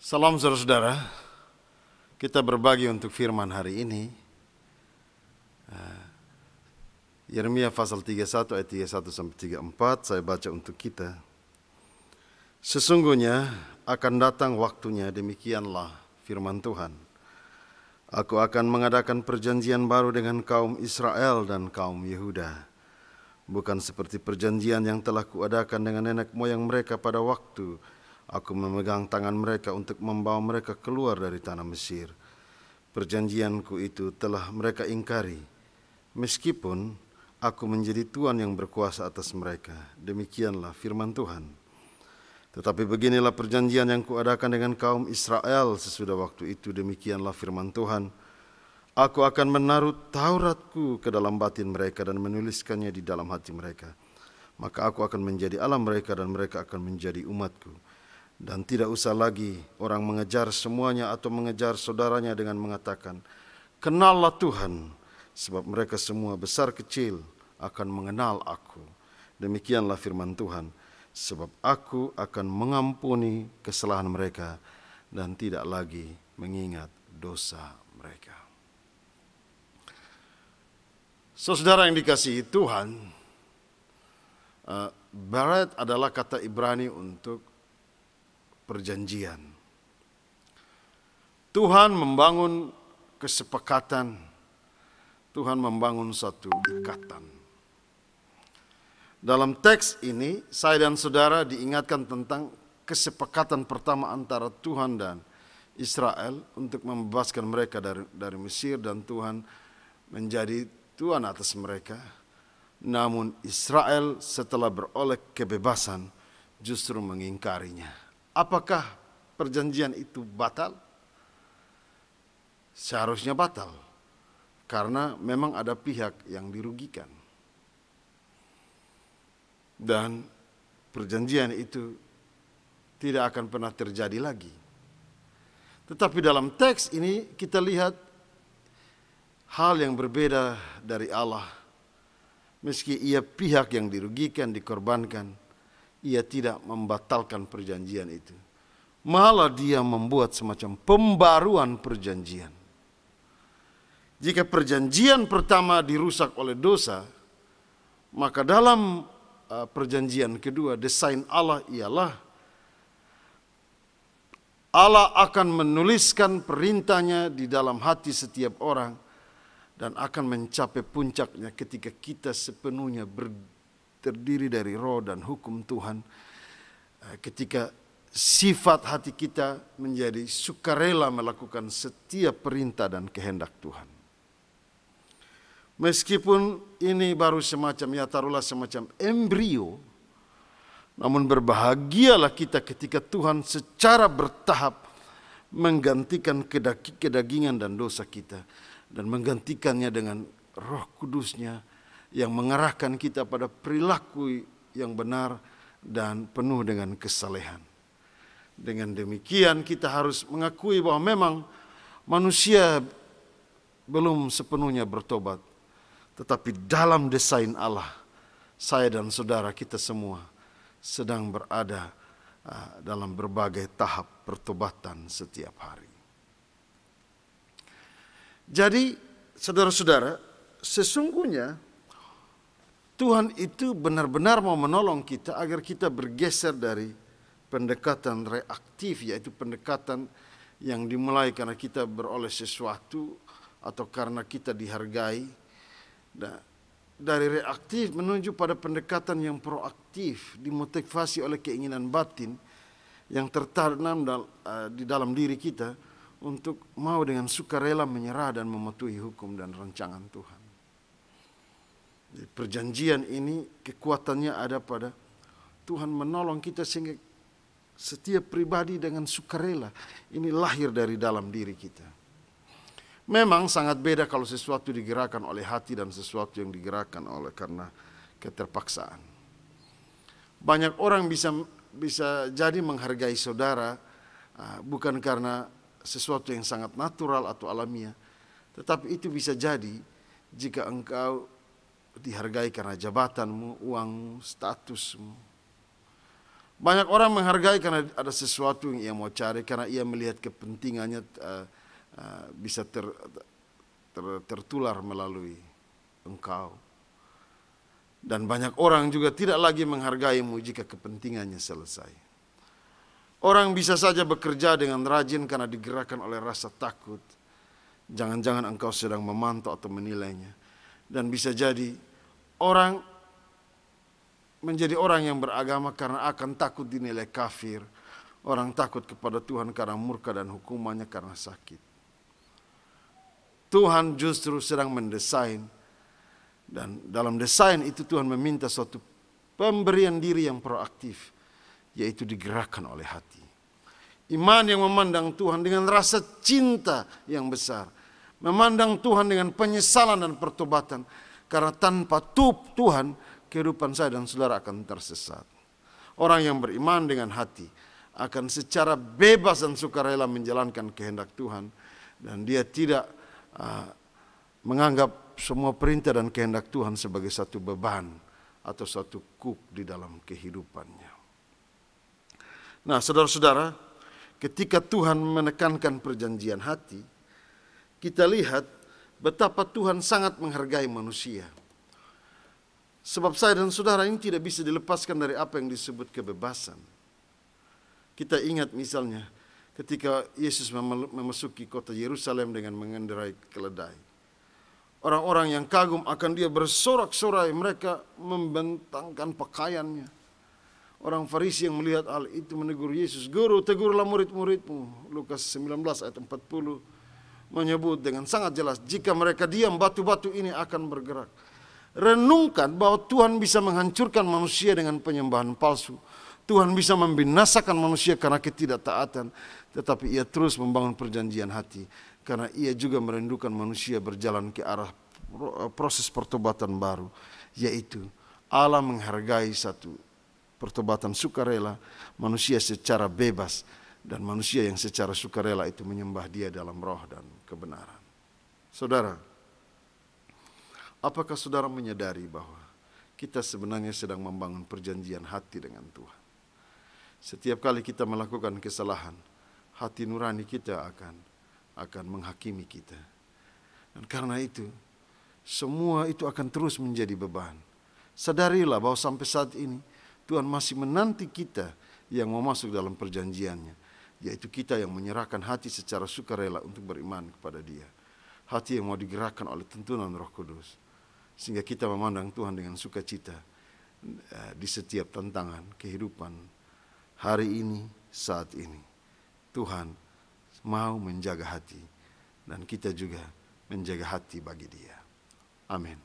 Salam saudara-saudara, kita berbagi untuk firman hari ini. Yeremia pasal 31 ayat 31 sampai 34, saya baca untuk kita. Sesungguhnya akan datang waktunya, demikianlah firman Tuhan. Aku akan mengadakan perjanjian baru dengan kaum Israel dan kaum Yehuda. Bukan seperti perjanjian yang telah kuadakan dengan nenek moyang mereka pada waktu aku memegang tangan mereka untuk membawa mereka keluar dari tanah Mesir. Perjanjianku itu telah mereka ingkari, meskipun aku menjadi Tuhan yang berkuasa atas mereka. Demikianlah firman Tuhan. Tetapi beginilah perjanjian yang kuadakan dengan kaum Israel sesudah waktu itu. Demikianlah firman Tuhan. Aku akan menaruh Tauratku ke dalam batin mereka dan menuliskannya di dalam hati mereka. Maka aku akan menjadi Allah mereka dan mereka akan menjadi umatku. Dan tidak usah lagi orang mengejar semuanya atau mengejar saudaranya dengan mengatakan, kenallah Tuhan, sebab mereka semua besar kecil akan mengenal aku. Demikianlah firman Tuhan, sebab aku akan mengampuni kesalahan mereka dan tidak lagi mengingat dosa mereka. Saudara yang dikasihi Tuhan, Barat adalah kata Ibrani untuk perjanjian. Tuhan membangun kesepakatan, Tuhan membangun satu ikatan. Dalam teks ini, saya dan saudara diingatkan tentang kesepakatan pertama antara Tuhan dan Israel untuk membebaskan mereka dari Mesir, dan Tuhan menjadi Tuhan atas mereka. Namun Israel setelah beroleh kebebasan justru mengingkarinya. Apakah perjanjian itu batal? Seharusnya batal, karena memang ada pihak yang dirugikan. Dan perjanjian itu tidak akan pernah terjadi lagi. Tetapi dalam teks ini kita lihat hal yang berbeda dari Allah. Meski ia pihak yang dirugikan, dikorbankan, ia tidak membatalkan perjanjian itu. Malah dia membuat semacam pembaruan perjanjian. Jika perjanjian pertama dirusak oleh dosa, maka dalam perjanjian kedua, desain Allah ialah Allah akan menuliskan perintahnya di dalam hati setiap orang dan akan mencapai puncaknya ketika kita sepenuhnya terdiri dari roh dan hukum Tuhan. Ketika sifat hati kita menjadi sukarela melakukan setiap perintah dan kehendak Tuhan. Meskipun ini baru taruhlah semacam embrio, namun berbahagialah kita ketika Tuhan secara bertahap menggantikan kedagingan dan dosa kita dan menggantikannya dengan Roh Kudus-Nya yang mengarahkan kita pada perilaku yang benar dan penuh dengan kesalehan. Dengan demikian kita harus mengakui bahwa memang manusia belum sepenuhnya bertobat. Tetapi dalam desain Allah, saya dan saudara kita semua sedang berada dalam berbagai tahap pertobatan setiap hari. Jadi saudara-saudara, sesungguhnya Tuhan itu benar-benar mau menolong kita agar kita bergeser dari pendekatan reaktif, yaitu pendekatan yang dimulai karena kita beroleh sesuatu atau karena kita dihargai. Dari reaktif menuju pada pendekatan yang proaktif, dimotivasi oleh keinginan batin yang tertanam di dalam diri kita untuk mau dengan sukarela menyerah dan mematuhi hukum dan rancangan Tuhan. Perjanjian ini kekuatannya ada pada Tuhan menolong kita sehingga setiap pribadi dengan sukarela ini lahir dari dalam diri kita. Memang sangat beda kalau sesuatu digerakkan oleh hati dan sesuatu yang digerakkan oleh karena keterpaksaan. Banyak orang bisa jadi menghargai saudara bukan karena sesuatu yang sangat natural atau alamiah, tetapi itu bisa jadi jika engkau dihargai karena jabatanmu, uangmu, statusmu. Banyak orang menghargai karena ada sesuatu yang ia mau cari, karena ia melihat kepentingannya bisa tertular melalui engkau. Dan banyak orang juga tidak lagi menghargaimu jika kepentingannya selesai. Orang bisa saja bekerja dengan rajin karena digerakkan oleh rasa takut. Jangan-jangan engkau sedang memantau atau menilainya. Dan bisa jadi orang menjadi orang yang beragama karena akan takut dinilai kafir. Orang takut kepada Tuhan karena murka dan hukumannya karena sakit. Tuhan justru sedang mendesain. Dan dalam desain itu Tuhan meminta suatu pemberian diri yang proaktif. Yaitu digerakkan oleh hati. Iman yang memandang Tuhan dengan rasa cinta yang besar. Memandang Tuhan dengan penyesalan dan pertobatan. Karena tanpa Tuhan, kehidupan saya dan saudara akan tersesat. Orang yang beriman dengan hati akan secara bebas dan sukarela menjalankan kehendak Tuhan. Dan dia tidak menganggap semua perintah dan kehendak Tuhan sebagai satu beban atau satu kuk di dalam kehidupannya. Nah, saudara-saudara, ketika Tuhan menekankan perjanjian hati, kita lihat betapa Tuhan sangat menghargai manusia. Sebab saya dan saudara ini tidak bisa dilepaskan dari apa yang disebut kebebasan. Kita ingat misalnya ketika Yesus memasuki kota Yerusalem dengan mengendarai keledai. Orang-orang yang kagum akan dia bersorak-sorai, mereka membentangkan pakaiannya. Orang Farisi yang melihat hal itu menegur Yesus, "Guru, tegurlah murid-muridmu." Lukas 19 ayat 40 menyebut dengan sangat jelas, jika mereka diam, batu-batu ini akan bergerak. Renungkan bahwa Tuhan bisa menghancurkan manusia dengan penyembahan palsu. Tuhan bisa membinasakan manusia karena ketidaktaatan. Tetapi ia terus membangun perjanjian hati. Karena ia juga merindukan manusia berjalan ke arah proses pertobatan baru. Yaitu Allah menghargai satu pertobatan sukarela. Manusia secara bebas. Dan manusia yang secara sukarela itu menyembah dia dalam roh dan kebenaran. Saudara, apakah saudara menyadari bahwa kita sebenarnya sedang membangun perjanjian hati dengan Tuhan? Setiap kali kita melakukan kesalahan, hati nurani kita akan menghakimi kita. Dan karena itu, semua itu akan terus menjadi beban. Sadarilah bahwa sampai saat ini, Tuhan masih menanti kita yang mau masuk dalam perjanjiannya. Yaitu kita yang menyerahkan hati secara sukarela untuk beriman kepada Dia. Hati yang mau digerakkan oleh tuntunan Roh Kudus. Sehingga kita memandang Tuhan dengan sukacita di setiap tantangan kehidupan hari ini, saat ini. Tuhan mau menjaga hati dan kita juga menjaga hati bagi Dia. Amin.